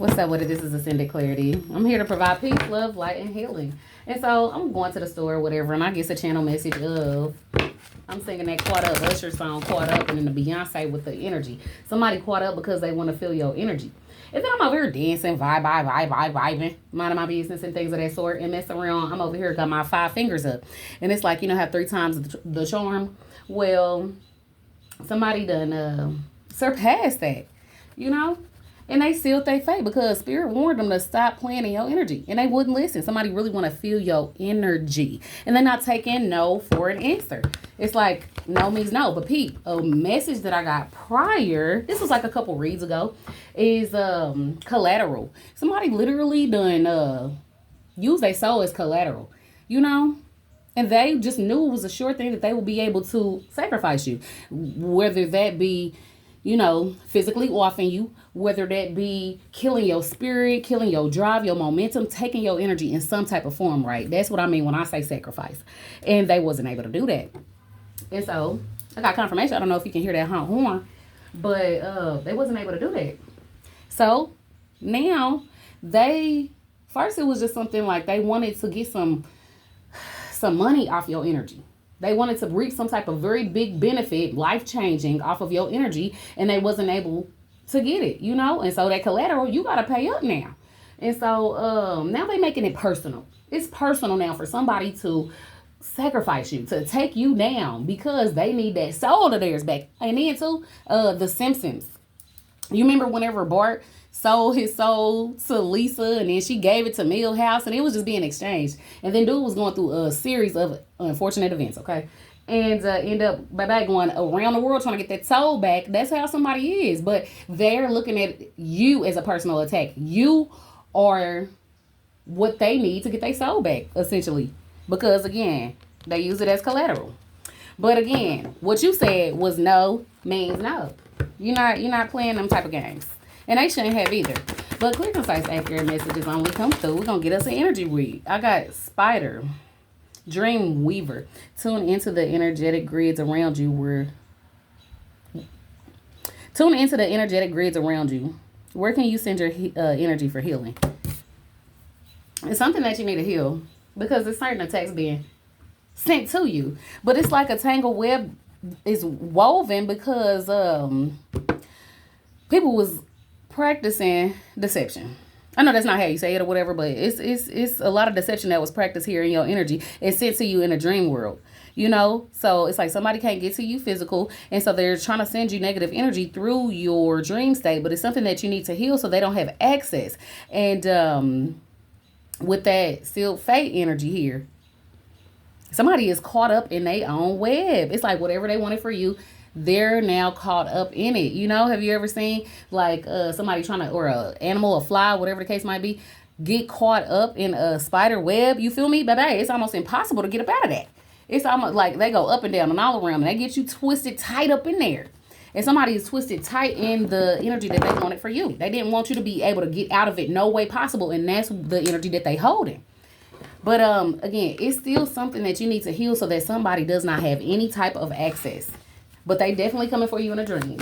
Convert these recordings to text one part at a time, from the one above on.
What's up with it? This is Ascended Clarity. I'm here to provide peace, love, light, and healing. And so I'm going to the store or whatever, and I get a channel message of I'm singing that Caught Up Usher song, Caught Up, and then the Beyonce with the energy. Somebody caught up because they want to feel your energy. And then I'm over here dancing, vibing, minding my business and things of that sort, and messing around. I'm over here, got my 5 fingers up. And it's like, have 3 times the charm. Well, somebody done surpassed that, And they sealed their fate because Spirit warned them to stop playing in your energy. And they wouldn't listen. Somebody really want to feel your energy. And they're not taking no for an answer. It's like no means no. But Pete, a message that I got prior, this was like a couple reads ago, is collateral. Somebody literally done use their soul as collateral, And they just knew it was a sure thing that they would be able to sacrifice you. Whether that be physically offing you, whether that be killing your spirit, killing your drive, your momentum, taking your energy in some type of form, right? That's what I mean when I say sacrifice. And they wasn't able to do that. And so I got confirmation. I don't know if you can hear that horn, but they wasn't able to do that. So now first it was just something like they wanted to get some money off your energy. They wanted to reap some type of very big benefit, life-changing off of your energy, and they wasn't able to get it, And so that collateral, you got to pay up now. And so now they making it personal. It's personal now for somebody to sacrifice you, to take you down because they need that soul of theirs back. And then too, The Simpsons. You remember whenever Bart sold his soul to Lisa and then she gave it to Milhouse and it was just being exchanged. And then dude was going through a series of unfortunate events, okay? And end up going around the world trying to get that soul back. That's how somebody is. But they're looking at you as a personal attack. You are what they need to get their soul back, essentially. Because, again, they use it as collateral. But, again, what you said was no means no. You're not playing them type of games. And they shouldn't have either. But clear, concise, accurate messages only come through. We're going to get us an energy read. I got Spider, Dream Weaver. Tune into the energetic grids around you. Where can you send your energy for healing? It's something that you need to heal. Because there's certain attacks being sent to you. But it's like a tangled web is woven because people was practicing deception. I know that's not how you say it or whatever, but it's a lot of deception that was practiced here in your energy and sent to you in a dream world, So it's like somebody can't get to you physical, and so they're trying to send you negative energy through your dream state, but it's something that you need to heal so they don't have access. And with that sealed fate energy here, somebody is caught up in their own web. It's like whatever they wanted for you, they're now caught up in it. Have you ever seen like somebody trying to, or an animal, a fly, whatever the case might be, get caught up in a spider web? You feel me? Baby, it's almost impossible to get up out of that. It's almost like they go up and down and all around and they get you twisted tight up in there. And somebody is twisted tight in the energy that they wanted for you. They didn't want you to be able to get out of it no way possible. And that's the energy that they holding. But again, it's still something that you need to heal so that somebody does not have any type of access. But they definitely coming for you in a dream.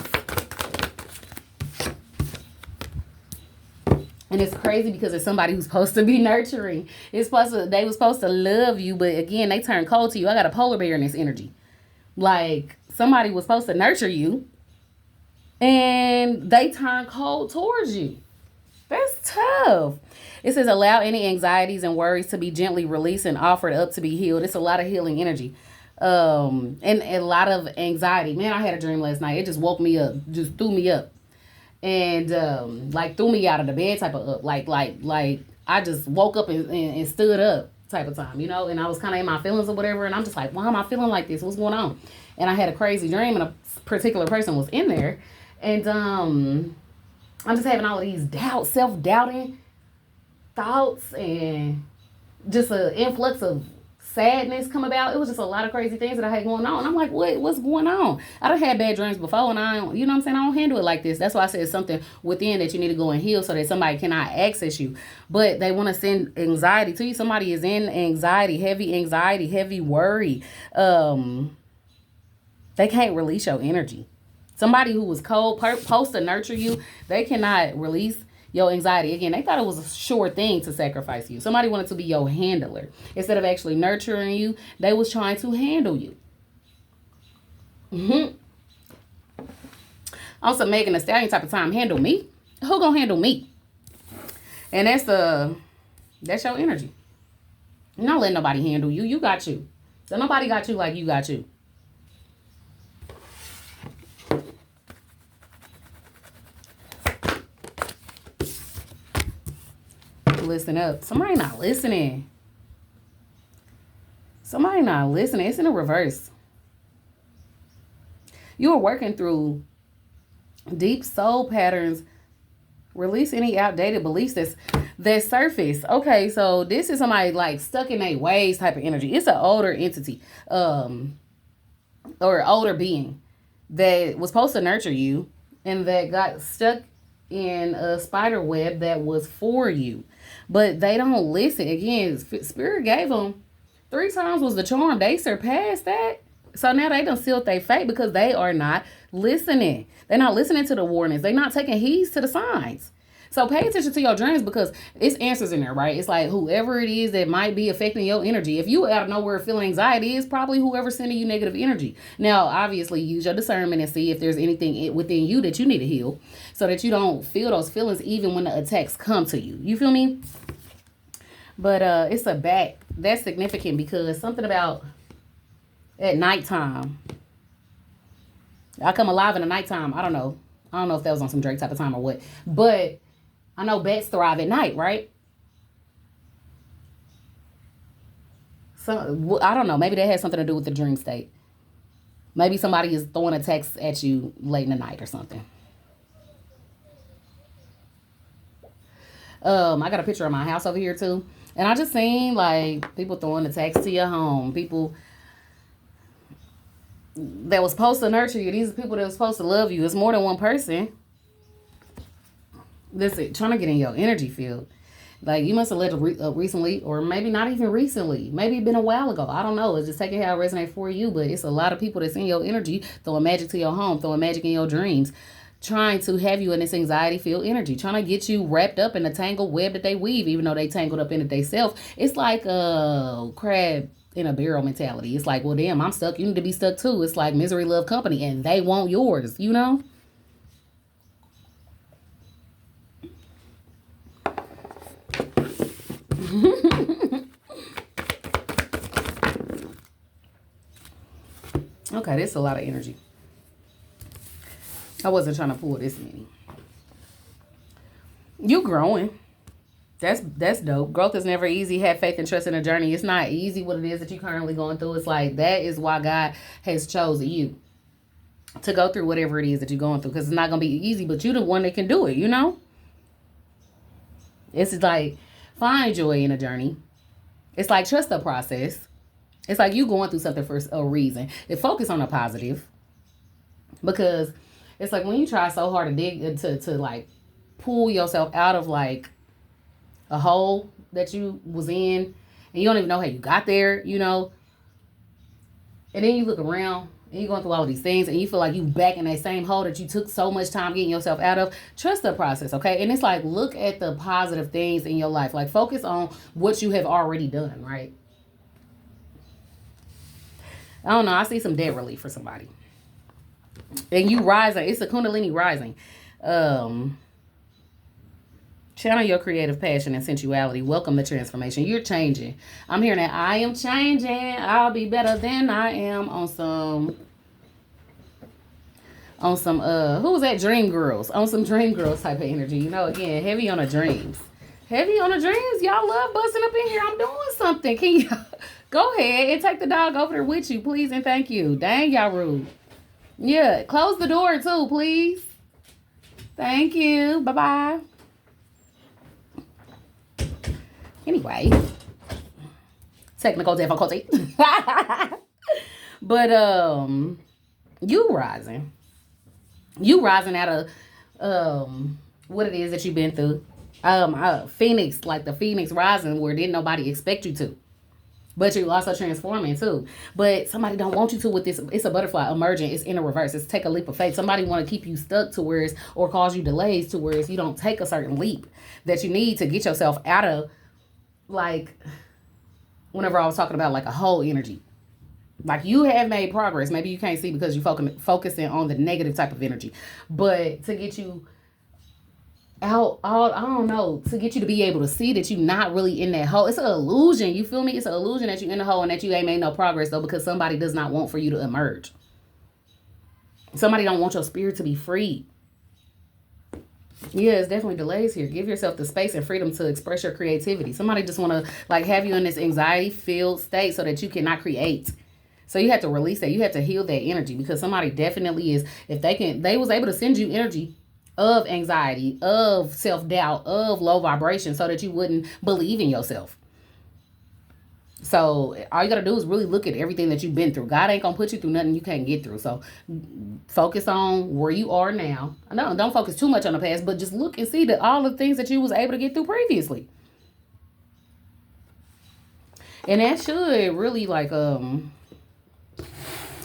And it's crazy because it's somebody who's supposed to be nurturing. They was supposed to love you, but again, they turn cold to you. I got a polar bear in this energy. Like somebody was supposed to nurture you and they turn cold towards you. That's tough. It says allow any anxieties and worries to be gently released and offered up to be healed. It's a lot of healing energy. And a lot of anxiety. Man, I had a dream last night. It just woke me up, just threw me up, and threw me out of the bed type of up. Like I just woke up and stood up type of time, And I was kind of in my feelings or whatever, and I'm just like, why am I feeling like this? What's going on? And I had a crazy dream, and a particular person was in there, and I'm just having all of these self-doubting thoughts, and just an influx of sadness come about. It was just a lot of crazy things that I had going on. I'm like, what's going on? I done had bad dreams before, and I don't, you know what I'm saying? I don't handle it like this. That's why I said it's something within that you need to go and heal so that somebody cannot access you. But they want to send anxiety to you. Somebody is in anxiety, heavy worry. They can't release your energy. Somebody who was cold, supposed to nurture you, they cannot release Your anxiety. Again, they thought it was a sure thing to sacrifice you. Somebody wanted to be your handler. Instead of actually nurturing you, they was trying to handle you. On some Megan Thee Stallion type of time, handle me? Who gonna handle me? And that's your energy. You're not letting nobody handle you. You got you. So nobody got you like you got you. Listen up. Somebody not listening. Somebody not listening. It's in the reverse. You are working through deep soul patterns. Release any outdated beliefs that surface. Okay, so this is somebody like stuck in their ways type of energy. It's an older entity, or older being that was supposed to nurture you and that got stuck in a spider web that was for you. But they don't listen. Again, Spirit gave them 3 times was the charm. They surpassed that. So now they done sealed their fate because they are not listening. They're not listening to the warnings. They're not taking heed to the signs. So pay attention to your dreams because it's answers in there, right? It's like whoever it is that might be affecting your energy. If you out of nowhere feeling anxiety, it's probably whoever's sending you negative energy. Now, obviously, use your discernment and see if there's anything within you that you need to heal so that you don't feel those feelings even when the attacks come to you. You feel me? But it's a back. That's significant because something about at nighttime. I come alive in the nighttime. I don't know if that was on some Drake type of time or what. But I know bats thrive at night, right? So I don't know. Maybe that has something to do with the dream state. Maybe somebody is throwing a text at you late in the night or something. I got a picture of my house over here too. And I just seen like people throwing the text to your home. People that was supposed to nurture you. These are people that were supposed to love you. It's more than one person. Listen, trying to get in your energy field. Like, you must have let it recently, or maybe not even recently. Maybe it's been a while ago. I don't know. It's just taking how it resonates for you. But it's a lot of people that's in your energy, throwing magic to your home, throwing magic in your dreams, trying to have you in this anxiety-filled energy, trying to get you wrapped up in the tangled web that they weave, even though they tangled up in it themselves. It's like a crab in a barrel mentality. It's like, well, damn, I'm stuck. You need to be stuck too. It's like misery love company, and they want yours, you know? Okay, this is a lot of energy. I wasn't trying to pull this many. You growing. That's dope. Growth is never easy. Have faith and trust in the journey. It's not easy what it is that you're currently going through. It's like that is why God has chosen you to go through whatever it is that you're going through. Because it's not going to be easy, but you're the one that can do it, you know? It's like find joy in a journey. It's like trust the process. It's like you going through something for a reason. And focus on the positive. Because it's like when you try so hard to dig to like pull yourself out of like a hole that you was in and you don't even know how you got there, you know. And then you look around and you're going through all of these things and you feel like you back in that same hole that you took so much time getting yourself out of. Trust the process, okay? And it's like look at the positive things in your life. Like focus on what you have already done, right? I don't know. I see some debt relief for somebody. And you rising. It's a Kundalini rising. Channel your creative passion and sensuality. Welcome the transformation. You're changing. I'm hearing that I am changing. I'll be better than I am on some who was that? Dream Girls. On some Dream Girls type of energy. You know, again, heavy on the dreams. Heavy on the dreams. Y'all love busting up in here. I'm doing something. Can you go ahead and take the dog over there with you, please and thank you. Dang, y'all rude. Yeah, close the door too, please. Thank you. Bye-bye. Anyway, technical difficulty. But you rising out of what it is that you've been through. Phoenix, like the Phoenix rising where didn't nobody expect you to. But you also transforming too. But somebody don't want you to with this. It's a butterfly emerging. It's in a reverse. It's take a leap of faith. Somebody want to keep you stuck to where it's, or cause you delays to where it's, you don't take a certain leap that you need to get yourself out of, like, whenever I was talking about like a whole energy. Like, you have made progress. Maybe you can't see because you're focusing on the negative type of energy. But to get you out, I don't know, to get you to be able to see that you're not really in that hole. It's an illusion. You feel me? It's an illusion that you're in the hole and that you ain't made no progress, though, because somebody does not want for you to emerge. Somebody don't want your spirit to be free. Yeah, it's definitely delays here. Give yourself the space and freedom to express your creativity. Somebody just want to, like, have you in this anxiety-filled state so that you cannot create. So you have to release that. You have to heal that energy, because somebody definitely is, if they was able to send you energy of anxiety, of self-doubt, of low vibration, so that you wouldn't believe in yourself. So all you got to do is really look at everything that you've been through. God ain't going to put you through nothing you can't get through. So focus on where you are now. No, don't focus too much on the past, but just look and see that all the things that you was able to get through previously. And that should really, like,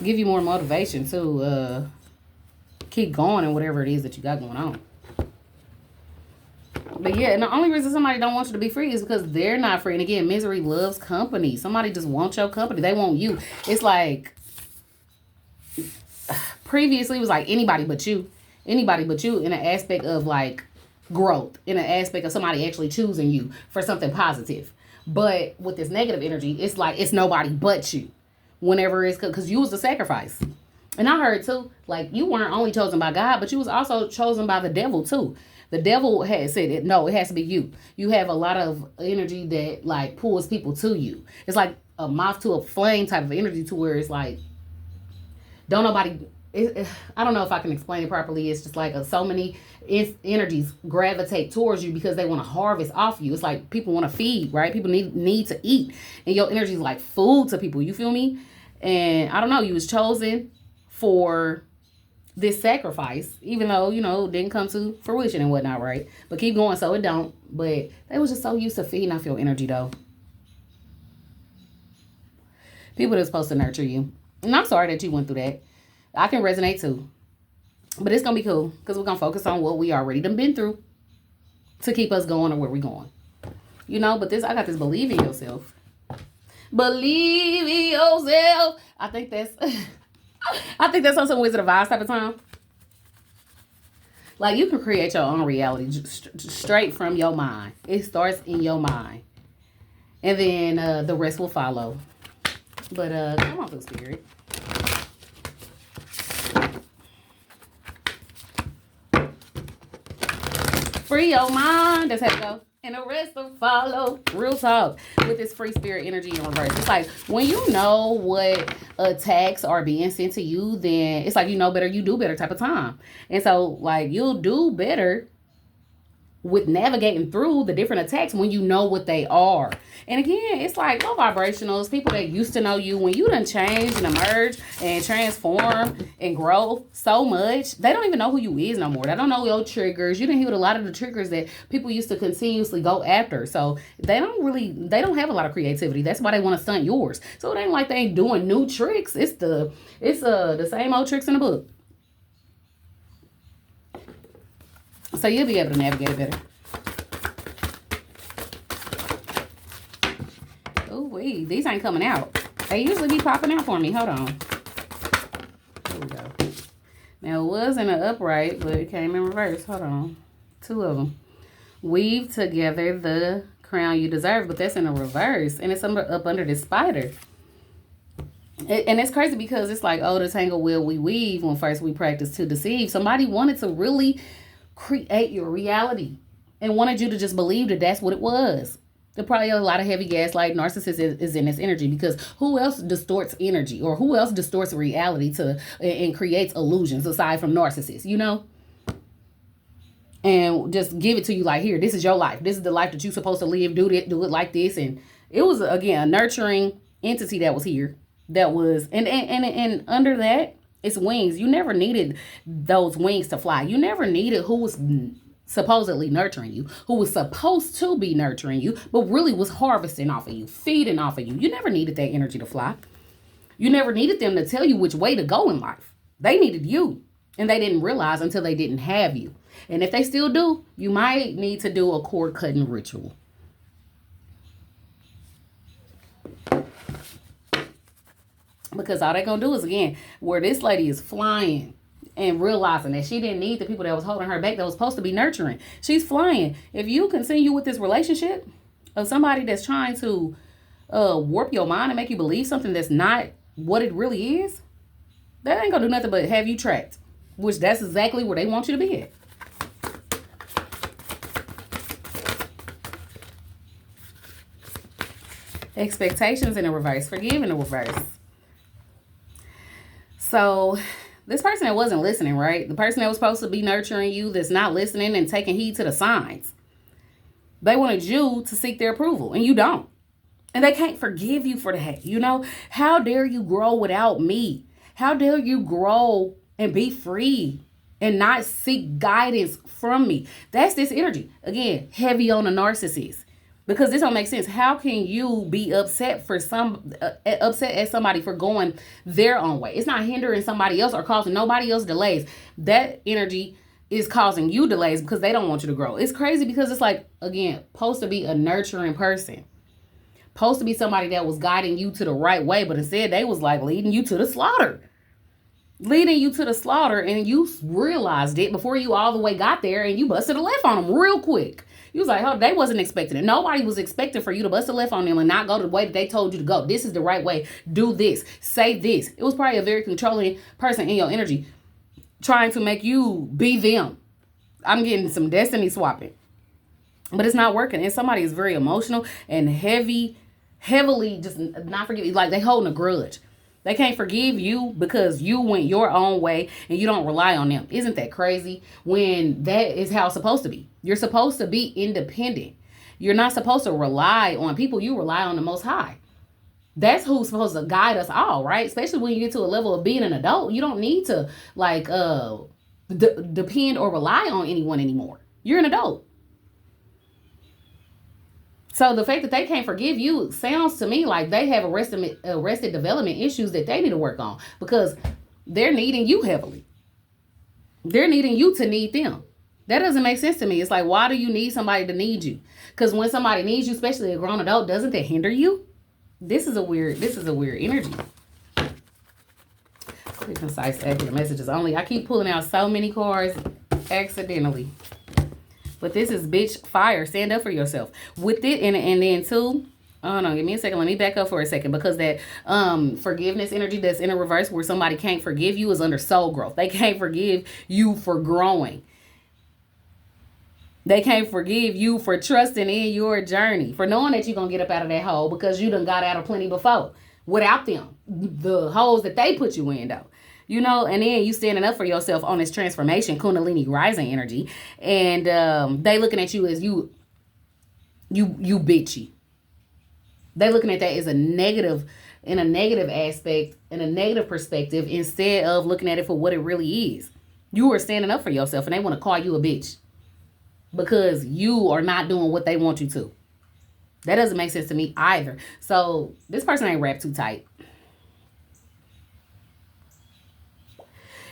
give you more motivation to keep going and whatever it is that you got going on. But yeah, and the only reason somebody don't want you to be free is because they're not free. And again, misery loves company. Somebody just wants your company. They want you. It's like, previously it was like anybody but you. Anybody but you, in an aspect of like growth, in an aspect of somebody actually choosing you for something positive. But with this negative energy, it's like it's nobody but you. Whenever it's, because you was the sacrifice. And I heard too, like, you weren't only chosen by God, but you was also chosen by the devil too. The devil had said it. No, it has to be you. You have a lot of energy that like pulls people to you. It's like a moth to a flame type of energy, to where it's like, don't nobody, I don't know if I can explain it properly. It's just like so many energies gravitate towards you because they want to harvest off you. It's like people want to feed, right? People need to eat. And your energy is like food to people. You feel me? And I don't know, you was chosen for this sacrifice, even though, you know, it didn't come to fruition and whatnot, right? But keep going so it don't. But they was just so used to feeding off your energy, though. People that's supposed to nurture you. And I'm sorry that you went through that. I can resonate too. But it's going to be cool, because we're going to focus on what we already done been through to keep us going to where we're going. You know, but I got this believe in yourself. Believe in yourself. I think that's on some Wizard of Oz type of time. Like, you can create your own reality straight from your mind. It starts in your mind. And then the rest will follow. But come on through, Spirit. Free your mind. That's how it goes. And the rest will follow. Real talk. With this free spirit energy in reverse. It's like, when you know what attacks are being sent to you, then it's like, you know better, you do better type of time. And so, like, you'll do better with navigating through the different attacks when you know what they are. And again, it's like low vibrationals, people that used to know you, when you done change and emerge and transform and grow so much, they don't even know who you is no more. They don't know your triggers. You didn't hear a lot of the triggers that people used to continuously go after. So they don't have a lot of creativity. That's why they want to stunt yours. So it ain't like they ain't doing new tricks. It's the same old tricks in the book. So you'll be able to navigate it better. Oh, wait. These ain't coming out. They usually be popping out for me. Hold on. There we go. Now, it was in an upright, but it came in reverse. Hold on. 2 of them. Weave together the crown you deserve, but that's in a reverse. And it's up under this spider. And it's crazy because it's like, oh, the tangle wheel we weave when first we practice to deceive. Somebody wanted to really create your reality and wanted you to just believe that that's what it was. There probably a lot of heavy gaslight narcissist is in this energy, because who else distorts energy, or who else distorts reality and creates illusions aside from narcissists, you know? And just give it to you like, here, this is your life. This is the life that you're supposed to live. Do it like this. And it was, again, a nurturing entity that was here. That was, and under that, it's wings. You never needed those wings to fly. You never needed who was supposedly nurturing you, who was supposed to be nurturing you, but really was harvesting off of you, feeding off of you. You never needed that energy to fly. You never needed them to tell you which way to go in life. They needed you, and they didn't realize until they didn't have you. And if they still do, you might need to do a cord cutting ritual. Because all they're going to do is, again, where this lady is flying and realizing that she didn't need the people that was holding her back that was supposed to be nurturing. She's flying. If you continue with this relationship of somebody that's trying to warp your mind and make you believe something that's not what it really is, that ain't going to do nothing but have you trapped, which that's exactly where they want you to be at. Expectations in the reverse. Forgive in the reverse. So this person that wasn't listening, right? The person that was supposed to be nurturing you that's not listening and taking heed to the signs. They wanted you to seek their approval and you don't. And they can't forgive you for that. You know, how dare you grow without me? How dare you grow and be free and not seek guidance from me? That's this energy. Again, heavy on the narcissist. Because this don't make sense. How can you be upset for upset at somebody for going their own way? It's not hindering somebody else or causing nobody else delays. That energy is causing you delays because they don't want you to grow. It's crazy because it's like, again, supposed to be a nurturing person. Supposed to be somebody that was guiding you to the right way, but instead they was like leading you to the slaughter. Leading you to the slaughter, and you realized it before you all the way got there, and you busted a left on them real quick. You was like, oh, they wasn't expecting it. Nobody was expecting for you to bust a left on them and not go the way that they told you to go. This is the right way. Do this. Say this. It was probably a very controlling person in your energy trying to make you be them. I'm getting some destiny swapping. But it's not working. And somebody is very emotional and heavily just not forgiving. Like they holding a grudge. They can't forgive you because you went your own way and you don't rely on them. Isn't that crazy? When that is how it's supposed to be. You're supposed to be independent. You're not supposed to rely on people. You rely on the Most High. That's who's supposed to guide us all, right? Especially when you get to a level of being an adult. You don't need to like depend or rely on anyone anymore. You're an adult. So the fact that they can't forgive you sounds to me like they have arrested development issues that they need to work on because they're needing you heavily. They're needing you to need them. That doesn't make sense to me. It's like, why do you need somebody to need you? Because when somebody needs you, especially a grown adult, doesn't that hinder you? This is a weird energy. Quick, concise, accurate messages only. I keep pulling out so many cards accidentally. But this is bitch fire. Stand up for yourself. With it, and then too, oh no, give me a second. Let me back up for a second because that forgiveness energy that's in a reverse where somebody can't forgive you is under soul growth. They can't forgive you for growing. They can't forgive you for trusting in your journey, for knowing that you're going to get up out of that hole because you done got out of plenty before without them. The holes that they put you in though. You know, and then you standing up for yourself on this transformation, Kundalini rising energy. And they looking at you as you bitchy. They looking at that as a negative, in a negative aspect, in a negative perspective, instead of looking at it for what it really is. You are standing up for yourself and they want to call you a bitch because you are not doing what they want you to. That doesn't make sense to me either. So this person ain't wrapped too tight.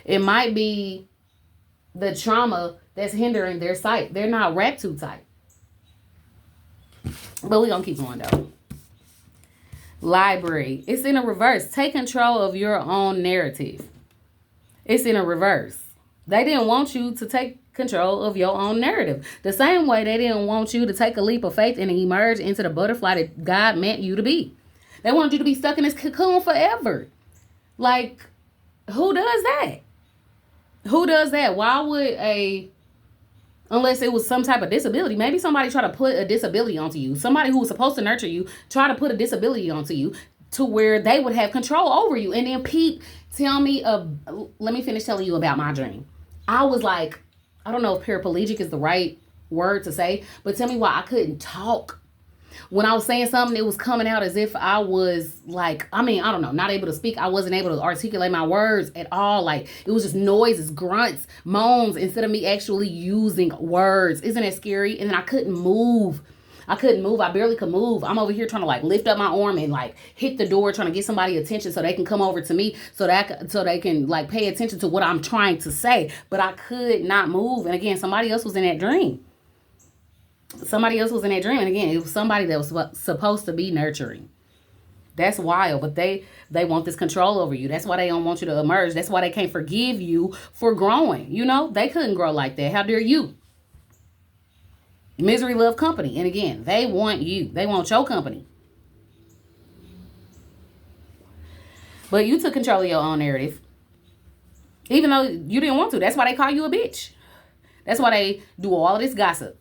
It might be the trauma that's hindering their sight. They're not wrapped too tight. But we're going to keep going, though. Library. It's in a reverse. Take control of your own narrative. It's in a reverse. They didn't want you to take control of your own narrative. The same way they didn't want you to take a leap of faith and emerge into the butterfly that God meant you to be. They wanted you to be stuck in this cocoon forever. Like, who does that? Who does that? Why would unless it was some type of disability, maybe somebody try to put a disability onto you. Somebody who was supposed to nurture you, try to put a disability onto you to where they would have control over you. And then Pete, let me finish telling you about my dream. I was like, I don't know if paraplegic is the right word to say, but tell me why I couldn't talk. When I was saying something, it was coming out as if I was like, I mean, I don't know, not able to speak. I wasn't able to articulate my words at all. Like, it was just noises, grunts, moans, instead of me actually using words. Isn't that scary? And then I couldn't move. I barely could move. I'm over here trying to like lift up my arm and like hit the door, trying to get somebody attention so they can come over to me, so they can like pay attention to what I'm trying to say. But I could not move. And again, somebody else was in that dream. And again, it was somebody that was supposed to be nurturing. That's wild. But they want this control over you. That's why they don't want you to emerge. That's why they can't forgive you for growing. You know, they couldn't grow like that. How dare you? Misery love company. And again, they want you. They want your company. But you took control of your own narrative. Even though you didn't want to. That's why they call you a bitch. That's why they do all of this gossip.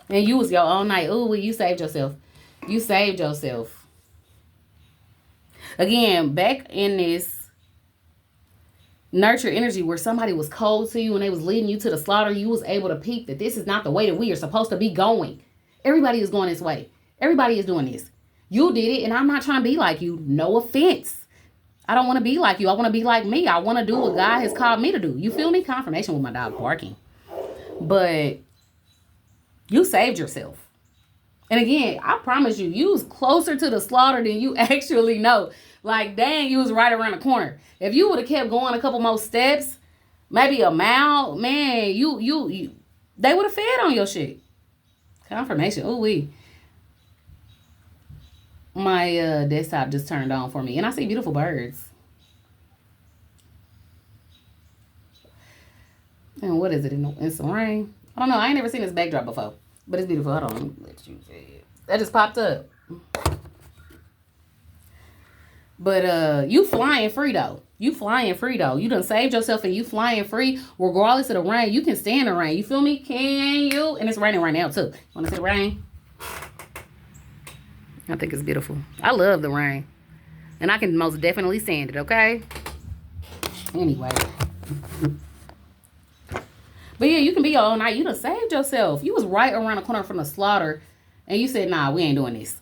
And you was your own night. Ooh, well, you saved yourself. You saved yourself. Again, back in this nurture energy where somebody was cold to you and they was leading you to the slaughter, you was able to peep that this is not the way that we are supposed to be going. Everybody is going this way. Everybody is doing this. You did it, and I'm not trying to be like you. No offense. I don't want to be like you. I want to be like me. I want to do what God has called me to do. You feel me? Confirmation with my dog barking. But you saved yourself. And again, I promise you, you was closer to the slaughter than you actually know. Like, dang, you was right around the corner. If you would have kept going a couple more steps, maybe a mile, man, they would have fed on your shit. Confirmation. Ooh-wee. My desktop just turned on for me. And I see beautiful birds. And what is it? In some rain? I don't know. I ain't never seen this backdrop before. But it's beautiful. Hold on. Let you see it. That just popped up. But you flying free, though. You done saved yourself and you flying free. Regardless of the rain. You can stand the rain. You feel me? Can you? And it's raining right now, too. Want to see the rain? I think it's beautiful. I love the rain. And I can most definitely stand it, okay? Anyway. But yeah, you can be your own night. You done saved yourself. You was right around the corner from the slaughter. And you said, nah, we ain't doing this.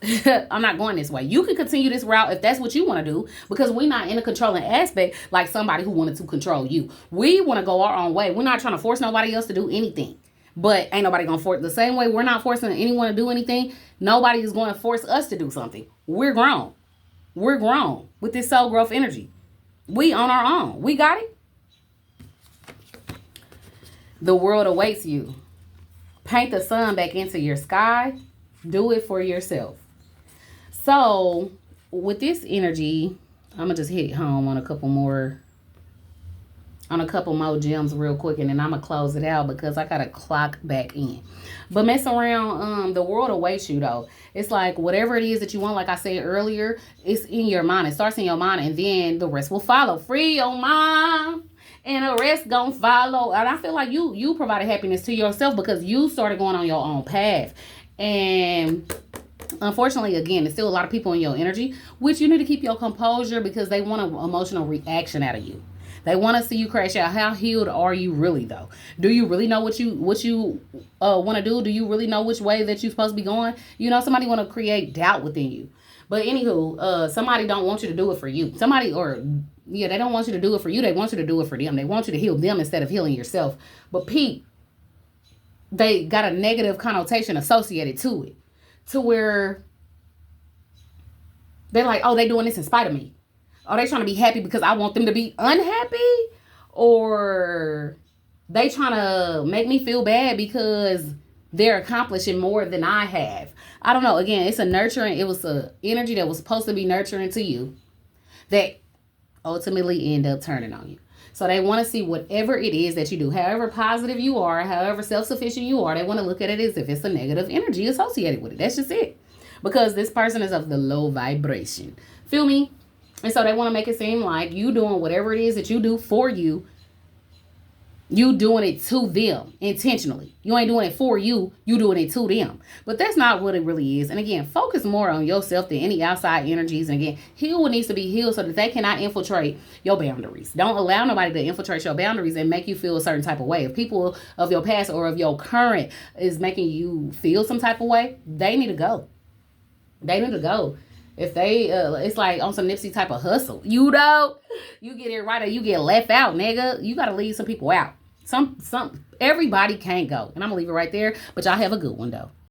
I'm not going this way. You can continue this route if that's what you want to do. Because we're not in a controlling aspect like somebody who wanted to control you. We want to go our own way. We're not trying to force nobody else to do anything. But ain't nobody going to force. The same way we're not forcing anyone to do anything. Nobody is going to force us to do something. We're grown. We're grown with this soul growth energy. We on our own. We got it. The world awaits you. Paint the sun back into your sky. Do it for yourself. So, with this energy, I'm going to just hit home on a couple more gems real quick, and then I'm going to close it out because I got to clock back in. But mess around, the world awaits you, though. It's like whatever it is that you want, like I said earlier, it's in your mind. It starts in your mind, and then the rest will follow. Free your mind. And the rest gonna follow. And I feel like you provided happiness to yourself because you started going on your own path. And unfortunately, again, there's still a lot of people in your energy, which you need to keep your composure because they want an emotional reaction out of you. They want to see you crash out. How healed are you really, though? Do you really know what you want to do? Do you really know which way that you're supposed to be going? You know, somebody want to create doubt within you. But anywho, somebody don't want you to do it for you. They don't want you to do it for you. They want you to do it for them. They want you to heal them instead of healing yourself. But they got a negative connotation associated to it. To where they're like, oh, they doing this in spite of me. Are they trying to be happy because I want them to be unhappy? Or they trying to make me feel bad because they're accomplishing more than I have. I don't know. Again, it's a nurturing. It was a energy that was supposed to be nurturing to you that ultimately end up turning on you. So they want to see whatever it is that you do, however positive you are, however self-sufficient you are, they want to look at it as if it's a negative energy associated with it. That's just it. Because this person is of the low vibration. Feel me? And so they want to make it seem like you doing whatever it is that you do for you You doing it to them intentionally. You ain't doing it for you. You doing it to them. But that's not what it really is. And again, focus more on yourself than any outside energies. And again, heal what needs to be healed so that they cannot infiltrate your boundaries. Don't allow nobody to infiltrate your boundaries and make you feel a certain type of way. If people of your past or of your current is making you feel some type of way, they need to go. They need to go. If they, it's like on some Nipsey type of hustle. You know, you get it right or you get left out, nigga. You got to leave some people out. Everybody can't go. And I'm going to leave it right there. But y'all have a good one, though.